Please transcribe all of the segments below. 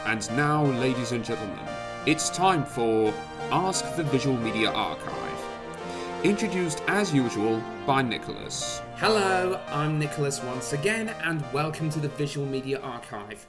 And now, ladies and gentlemen, it's time for Ask the Visual Media Archive. Introduced as usual by Nicholas. Hello, I'm Nicholas once again, and welcome to the Visual Media Archive.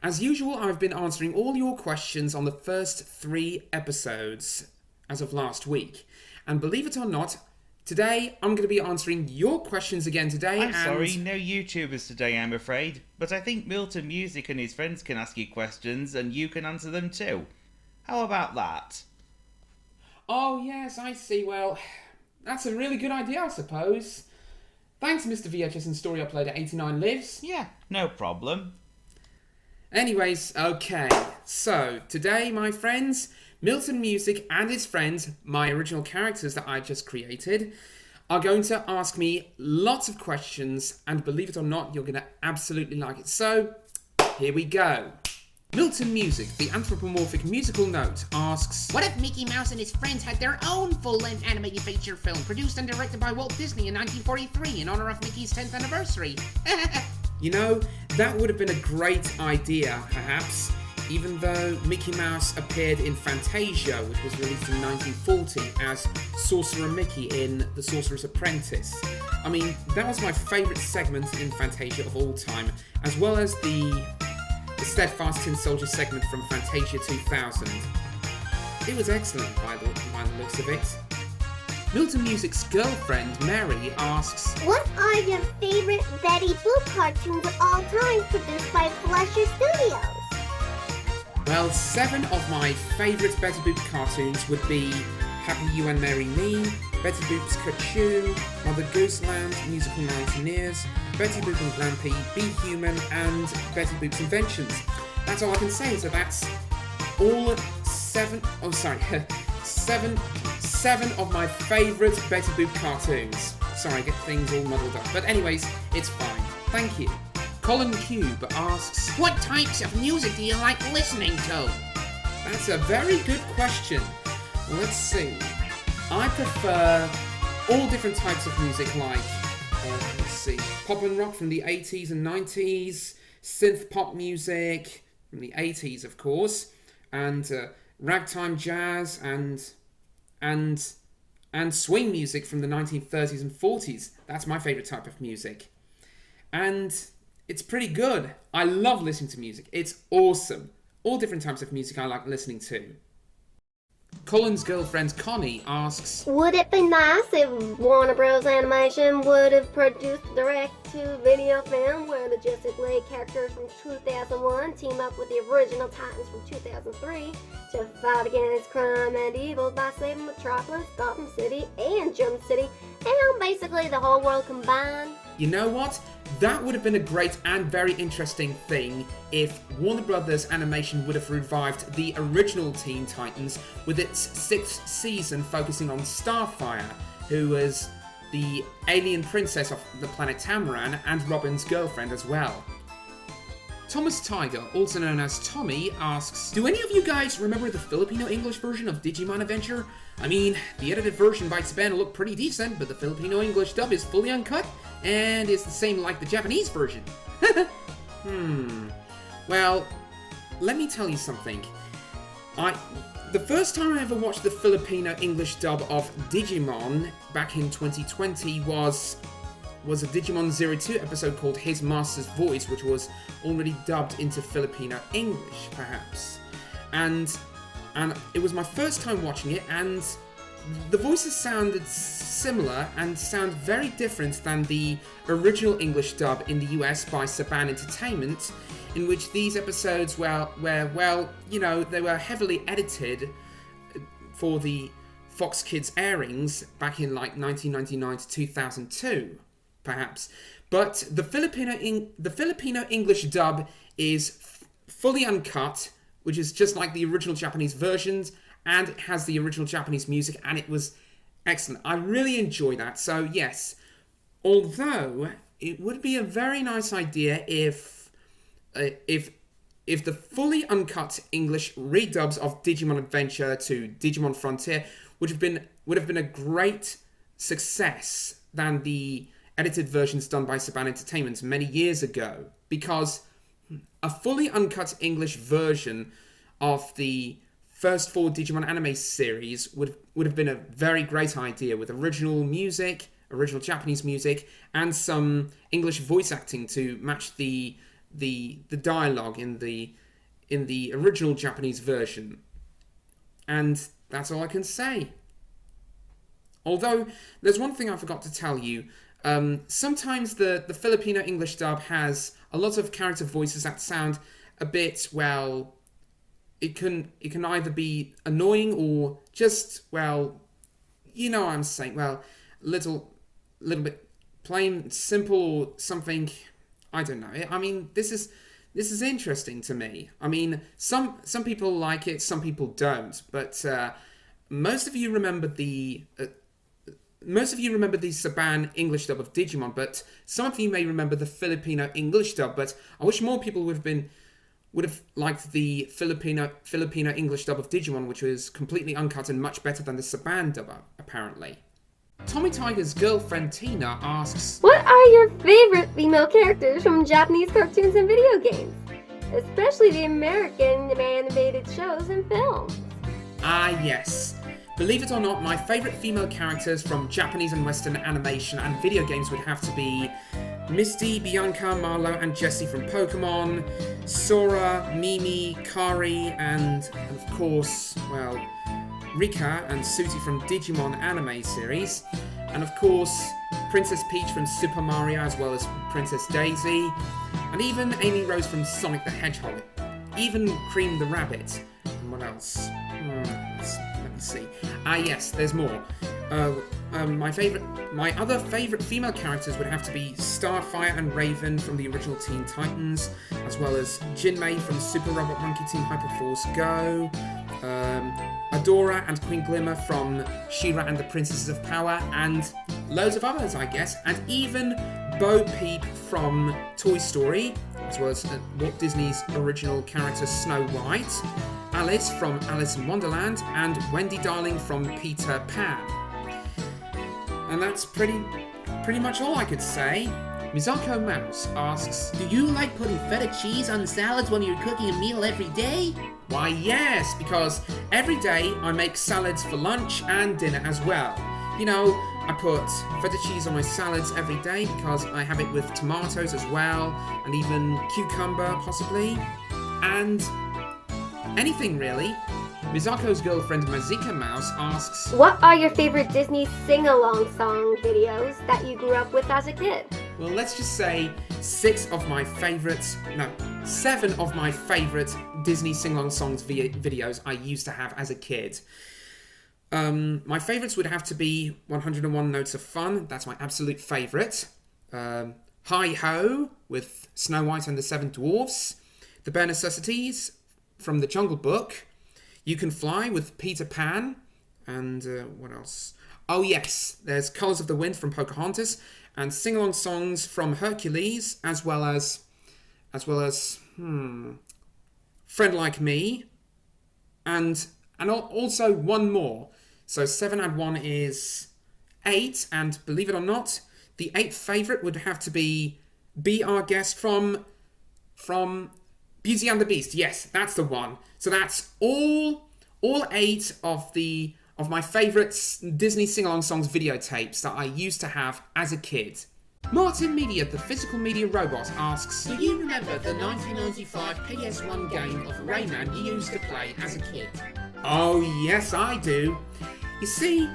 As usual, I've been answering all your questions on the first 3 episodes as of last week. And believe it or not, today I'm going to be answering your questions again today. I'm sorry, no YouTubers today, I'm afraid. But I think Milton Music and his friends can ask you questions and you can answer them too. How about that? Oh yes, I see. Well, that's a really good idea, I suppose. Thanks, Mr. VHS and Story Uploader 89 Lives. Yeah, no problem. Anyways, okay. So, today, my friends, Milton Music and his friends, my original characters that I just created, are going to ask me lots of questions, and believe it or not, you're going to absolutely like it. So, here we go. Milton Music, the anthropomorphic musical note, asks, what if Mickey Mouse and his friends had their own full-length animated feature film produced and directed by Walt Disney in 1943 in honor of Mickey's 10th anniversary? You know, that would have been a great idea, perhaps, even though Mickey Mouse appeared in Fantasia, which was released in 1940 as Sorcerer Mickey in The Sorcerer's Apprentice. I mean, that was my favourite segment in Fantasia of all time, as well as the Steadfast Tin Soldier segment from Fantasia 2000. It was excellent by the looks of it. Milton Music's girlfriend, Mary, asks, what are your favorite Betty Boop cartoons of all time produced by Fleischer Studios? Well, 7 of my favourite Betty Boop cartoons would be Happy You and Mary Me, Betty Boop's Kachoo, Mother Goose Land, Musical Mountaineers, Betty Boop and Glampy, Be Human, and Betty Boop's Inventions. That's all I can say, so that's all 7 of my favourite Betty Boop cartoons. Sorry, I get things all muddled up. But anyways, it's fine. Thank you. Colin Cube asks, what types of music do you like listening to? That's a very good question. Let's see. I prefer all different types of music like, let's see, pop and rock from the 80s and 90s, synth pop music from the 80s, of course, and ragtime jazz and swing music from the 1930s and 40s. That's my favourite type of music. And it's pretty good. I love listening to music. It's awesome. All different types of music I like listening to. Colin's girlfriend Connie asks, would it be nice if Warner Bros. Animation would have produced a direct-to-video film where the Justice League characters from 2001 team up with the original Titans from 2003 to fight against crime and evil by saving Metropolis, Gotham City, and Jump City, and basically the whole world combined? You know what? That would have been a great and very interesting thing if Warner Brothers Animation would have revived the original Teen Titans with its 6th season focusing on Starfire, who was the alien princess of the planet Tamaran and Robin's girlfriend as well. Thomas Tiger, also known as Tommy, asks, do any of you guys remember the Filipino-English version of Digimon Adventure? I mean, the edited version by Span looked pretty decent, but the Filipino-English dub is fully uncut, and is the same like the Japanese version. Well, let me tell you something. The first time I ever watched the Filipino-English dub of Digimon back in 2020 was a Digimon 02 episode called His Master's Voice, which was already dubbed into Filipino English, perhaps. And it was my first time watching it, and the voices sounded similar and sound very different than the original English dub in the US by Saban Entertainment, in which these episodes were they were heavily edited for the Fox Kids airings back in like 1999 to 2002. Perhaps, but the Filipino English dub is fully uncut, which is just like the original Japanese versions, and it has the original Japanese music, and it was excellent. I really enjoy that. So yes, although it would be a very nice idea if the fully uncut English redubs of Digimon Adventure to Digimon Frontier would have been a great success than the edited versions done by Saban Entertainment many years ago, because A fully uncut English version of the first 4 Digimon anime series would have been a very great idea, with original music, original Japanese music, and some English voice acting to match the dialogue in the original Japanese version. And that's all I can say. Although, there's one thing I forgot to tell you. Sometimes the Filipino English dub has a lot of character voices that sound a bit, well, it can either be annoying or just, well, you know what I'm saying, well, little bit plain simple or something. I don't know. I mean, this is interesting to me. I mean, some people like it, some people don't, but most of you remember the Saban English dub of Digimon, but some of you may remember the Filipino English dub. But I wish more people would have liked the Filipino English dub of Digimon, which was completely uncut and much better than the Saban dub, apparently. Tommy Tiger's girlfriend Tina asks, what are your favorite female characters from Japanese cartoons and video games? Especially the American animated shows and films. Ah, yes. Believe it or not, my favourite female characters from Japanese and Western animation and video games would have to be Misty, Bianca, Marlo, and Jessie from Pokemon, Sora, Mimi, Kari, and of course, well, Rika and Suti from Digimon anime series, and of course, Princess Peach from Super Mario, as well as Princess Daisy, and even Amy Rose from Sonic the Hedgehog, even Cream the Rabbit. And what else? Let me see. Ah, yes, there's more. My other favourite female characters would have to be Starfire and Raven from the original Teen Titans, as well as Jinmei from Super Robot Monkey Team Hyperforce Go, Adora and Queen Glimmer from She-Ra and the Princesses of Power, and loads of others, I guess, and even Bo Peep from Toy Story, as well as Walt Disney's original character Snow White, Alice from Alice in Wonderland, and Wendy Darling from Peter Pan. And that's pretty much all I could say. Mizako Mouse asks, Do you like putting feta cheese on salads when you're cooking a meal every day? why yes, because every day I make salads for lunch and dinner as well. You know, I put feta cheese on my salads every day because I have it with tomatoes as well, and even cucumber possibly, and anything really. Mizako's girlfriend Mazika Mouse asks, what are your favorite Disney sing-along song videos that you grew up with as a kid? well, let's just say 7 of my favourite Disney sing-along songs videos I used to have as a kid. My favourites would have to be 101 Notes of Fun, that's my absolute favourite. Hi Ho with Snow White and the Seven Dwarfs. The Bare Necessities from The Jungle Book. You Can Fly with Peter Pan. And what else? Oh yes, there's Colours of the Wind from Pocahontas. And sing-along songs from Hercules, as well as Friend Like Me. And also one more. So 7 and 1 is 8, and believe it or not, the 8th favourite would have to be Our Guest from Beauty and the Beast. Yes, that's the one. So that's all 8 of my favourite Disney sing-along songs videotapes that I used to have as a kid. Martin Media, the physical media robot, asks, Do you remember the 1995 PS1 game of Rayman you used to play as a kid? Oh yes, I do. You see,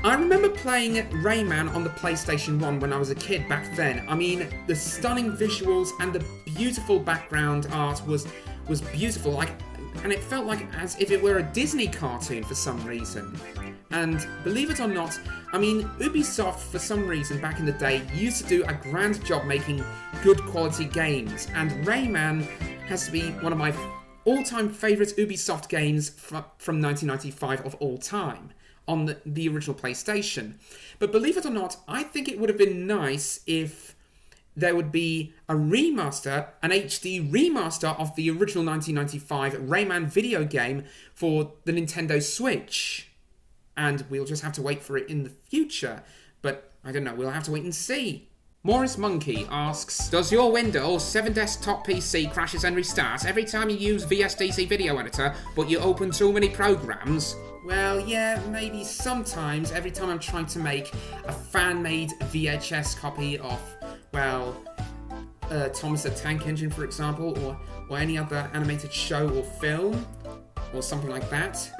I remember playing Rayman on the PlayStation 1 when I was a kid back then. I mean, the stunning visuals and the beautiful background art was beautiful, and it felt like as if it were a Disney cartoon for some reason. And believe it or not, I mean, Ubisoft for some reason back in the day used to do a grand job making good quality games, and Rayman has to be one of my all-time favourite Ubisoft games from 1995 of all time on the original PlayStation. But believe it or not, I think it would have been nice if there would be a remaster, an HD remaster of the original 1995 Rayman video game for the Nintendo Switch. And we'll just have to wait for it in the future. But I don't know, we'll have to wait and see. Morris Monkey asks, does your Windows 7 desktop PC crashes and restarts every time you use VSDC Video Editor, but you open too many programs? Well, yeah, maybe sometimes, every time I'm trying to make a fan-made VHS copy of, well, Thomas the Tank Engine, for example, or any other animated show or film, or something like that.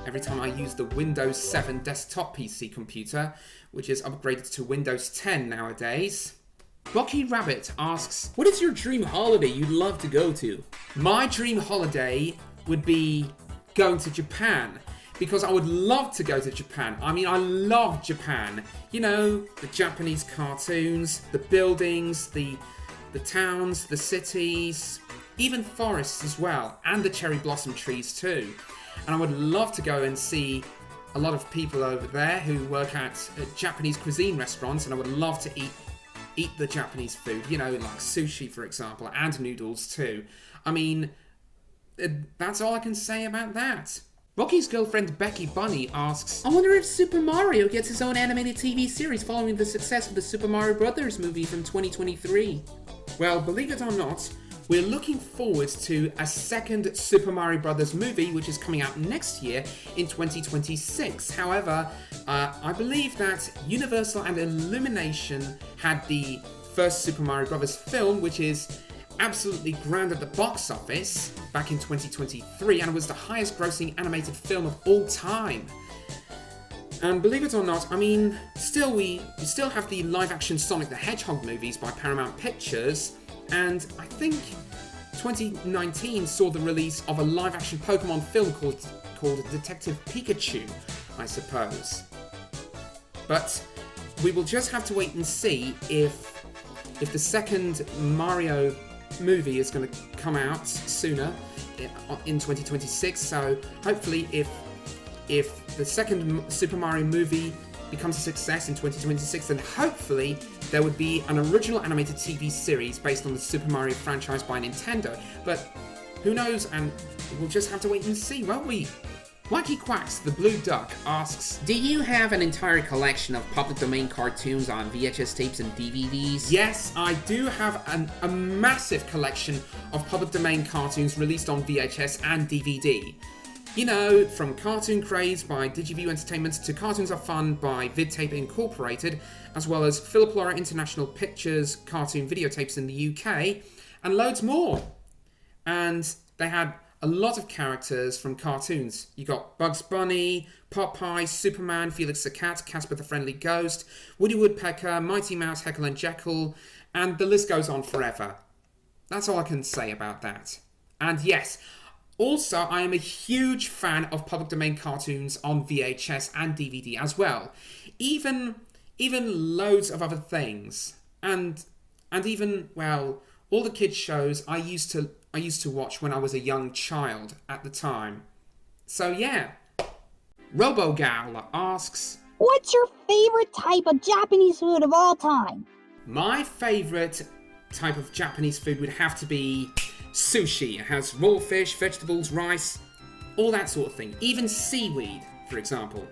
Every time I use the Windows 7 desktop PC computer, which is upgraded to Windows 10 nowadays. Rocky Rabbit asks, what is your dream holiday you'd love to go to? My dream holiday would be going to Japan, because I would love to go to Japan. I mean, I love Japan. You know, the Japanese cartoons, the buildings, the towns, the cities, even forests as well, and the cherry blossom trees too. And I would love to go and see a lot of people over there who work at Japanese cuisine restaurants, and I would love to eat the Japanese food, you know, like sushi, for example, and noodles too. I mean, that's all I can say about that. Rocky's girlfriend Becky Bunny asks, I wonder if Super Mario gets his own animated TV series following the success of the Super Mario Brothers movie from 2023. Well, believe it or not, we're looking forward to a second Super Mario Brothers movie, which is coming out next year in 2026. However, I believe that Universal and Illumination had the first Super Mario Brothers film, which is absolutely grand at the box office back in 2023, and it was the highest grossing animated film of all time. And believe it or not, I mean, we still have the live-action Sonic the Hedgehog movies by Paramount Pictures, and I think 2019 saw the release of a live-action Pokemon film called Detective Pikachu, I suppose. But we will just have to wait and see if the second Mario movie is going to come out sooner in 2026. So hopefully, if the second Super Mario movie becomes a success in 2026, then hopefully there would be an original animated TV series based on the Super Mario franchise by Nintendo. But who knows, and we'll just have to wait and see, won't we? Wacky Quacks, the Blue Duck, asks, do you have an entire collection of public domain cartoons on VHS tapes and DVDs? Yes, I do have a massive collection of public domain cartoons released on VHS and DVD. You know, from Cartoon Craze by Digiview Entertainment to Cartoons Are Fun by VidTape Incorporated, as well as Philip Laura International Pictures cartoon videotapes in the UK, and loads more. And they had a lot of characters from cartoons. You got Bugs Bunny, Popeye, Superman, Felix the Cat, Casper the Friendly Ghost, Woody Woodpecker, Mighty Mouse, Heckle and Jekyll, and the list goes on forever. That's all I can say about that. And yes, also, I am a huge fan of public domain cartoons on VHS and DVD as well. Even loads of other things. And even, well, all the kids shows I used to watch when I was a young child at the time. So yeah. Robogal asks, what's your favorite type of Japanese food of all time? My favorite type of Japanese food would have to be sushi. It has raw fish, vegetables, rice, all that sort of thing. Even seaweed, for example.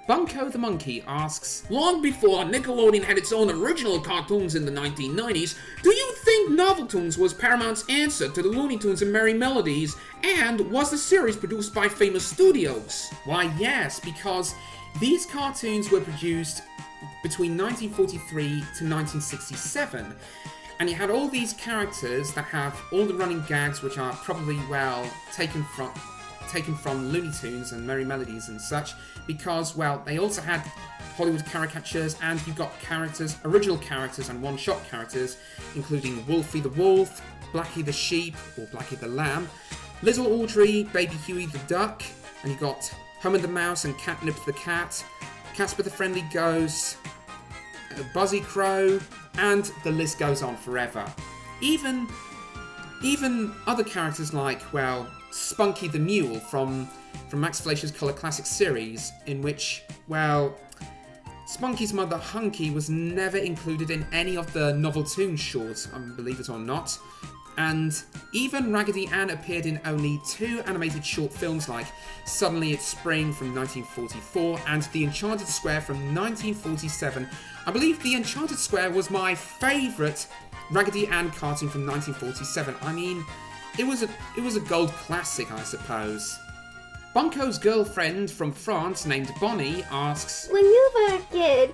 Bunko the Monkey asks, long before Nickelodeon had its own original cartoons in the 1990s, do you think Noveltoons was Paramount's answer to the Looney Tunes and Merry Melodies? And was the series produced by famous studios? Why, yes, because these cartoons were produced between 1943 to 1967. And you had all these characters that have all the running gags, which are probably, well, taken from Looney Tunes and Merry Melodies and such, because, well, they also had Hollywood caricatures, and you've got characters, original characters and one-shot characters, including Wolfie the Wolf, Blackie the Sheep, or Blackie the Lamb, Little Audrey, Baby Huey the Duck, and you've got Hummer the Mouse and Catnip the Cat, Casper the Friendly Ghost, Buzzy Crow, and the list goes on forever. Even other characters like, well, Spunky the Mule from Max Fleischer's Color Classics series, in which, well, Spunky's mother Hunky was never included in any of the Noveltoon shorts, believe it or not. And even Raggedy Ann appeared in only 2 animated short films like Suddenly It's Spring from 1944 and The Enchanted Square from 1947. I believe The Enchanted Square was my favourite Raggedy Ann cartoon from 1947. I mean, it was a gold classic, I suppose. Bunko's girlfriend from France named Bonnie asks, When you were a kid,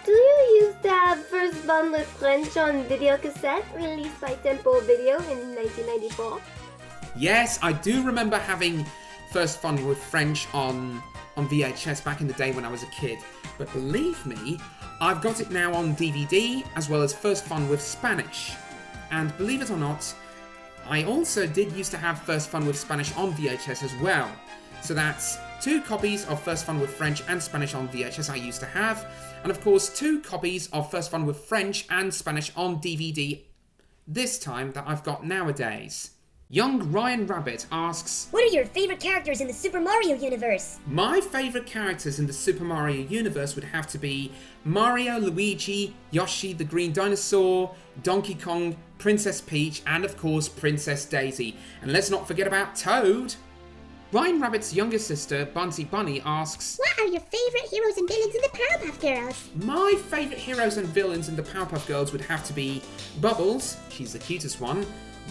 do you used to have First Fun with French on videocassette released by Tempo Video in 1994? yes, I do remember having First Fun with French on VHS back in the day when I was a kid. But believe me, I've got it now on DVD as well as First Fun with Spanish. And believe it or not, I also did used to have First Fun with Spanish on VHS as well. So that's 2 copies of First Fun with French and Spanish on VHS I used to have, and of course 2 copies of First Fun with French and Spanish on DVD this time that I've got nowadays. Young Ryan Rabbit asks, What are your favorite characters in the Super Mario universe? my favourite characters in the Super Mario universe would have to be Mario, Luigi, Yoshi the Green Dinosaur, Donkey Kong, Princess Peach, and of course Princess Daisy. And let's not forget about Toad! Ryan Rabbit's younger sister, Bunsy Bunny, asks, What are your favorite heroes and villains in the Powerpuff Girls? my favourite heroes and villains in the Powerpuff Girls would have to be Bubbles, she's the cutest one,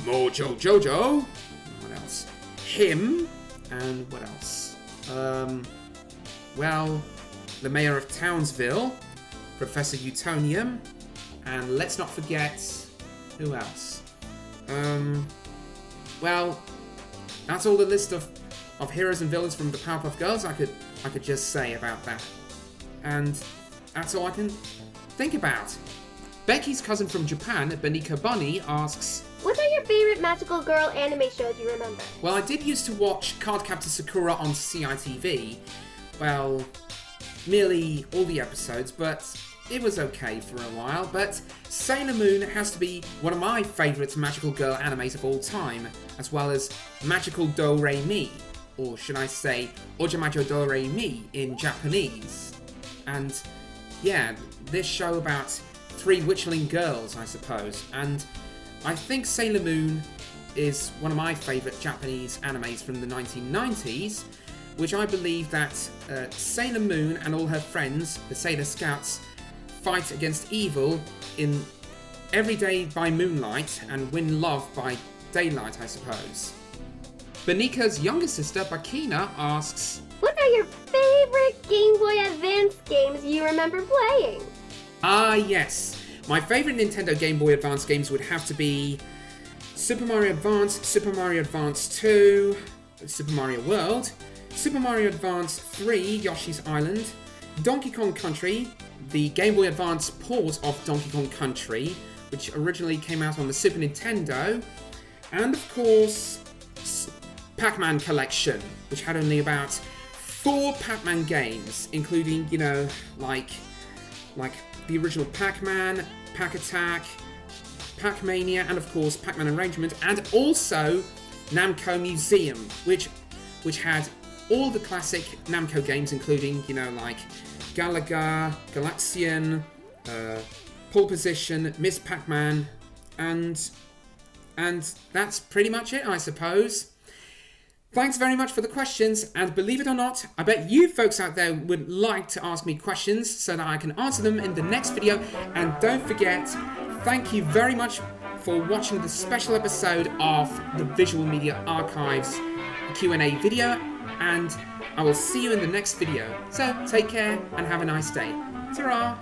Mojo Jojo, what else? Him, and what else? Well, the Mayor of Townsville, Professor Utonium, and let's not forget, who else? Well, that's all the list of heroes and villains from the Powerpuff Girls I could just say about that. And that's all I can think about. Becky's cousin from Japan, Benika Bunny, asks, What are your favorite magical girl anime shows you remember? well, I did used to watch Cardcaptor Sakura on CITV. Well, nearly all the episodes, but it was okay for a while. But Sailor Moon has to be one of my favourite magical girl animes of all time, as well as Magical Do-Re-Mi, or should I say Ojamajo Do-Re-Mi in Japanese. And yeah, this show about 3 witchling girls, I suppose, and I think Sailor Moon is one of my favourite Japanese animes from the 1990s, which I believe that Sailor Moon and all her friends, the Sailor Scouts, fight against evil in Every Day by Moonlight and win love by daylight, I suppose. Benika's younger sister, Bakina, asks, What are your favorite Game Boy Advance games you remember playing? ah yes, my favourite Nintendo Game Boy Advance games would have to be Super Mario Advance, Super Mario Advance 2, Super Mario World, Super Mario Advance 3, Yoshi's Island, Donkey Kong Country, the Game Boy Advance port of Donkey Kong Country, which originally came out on the Super Nintendo, and of course, Pac-Man Collection, which had only about 4 Pac-Man games, including, you know, like the original Pac-Man, Pac-Attack, Pac-Mania, and of course Pac-Man Arrangement, and also Namco Museum, which had all the classic Namco games, including, you know, like Galaga, Galaxian, Pole Position, Miss Pac-Man, and that's pretty much it, I suppose. Thanks very much for the questions, and believe it or not, I bet you folks out there would like to ask me questions so that I can answer them in the next video. And don't forget, thank you very much for watching the special episode of the Visual Media Archives Q&A video, and I will see you in the next video. So take care and have a nice day. Ta-ra!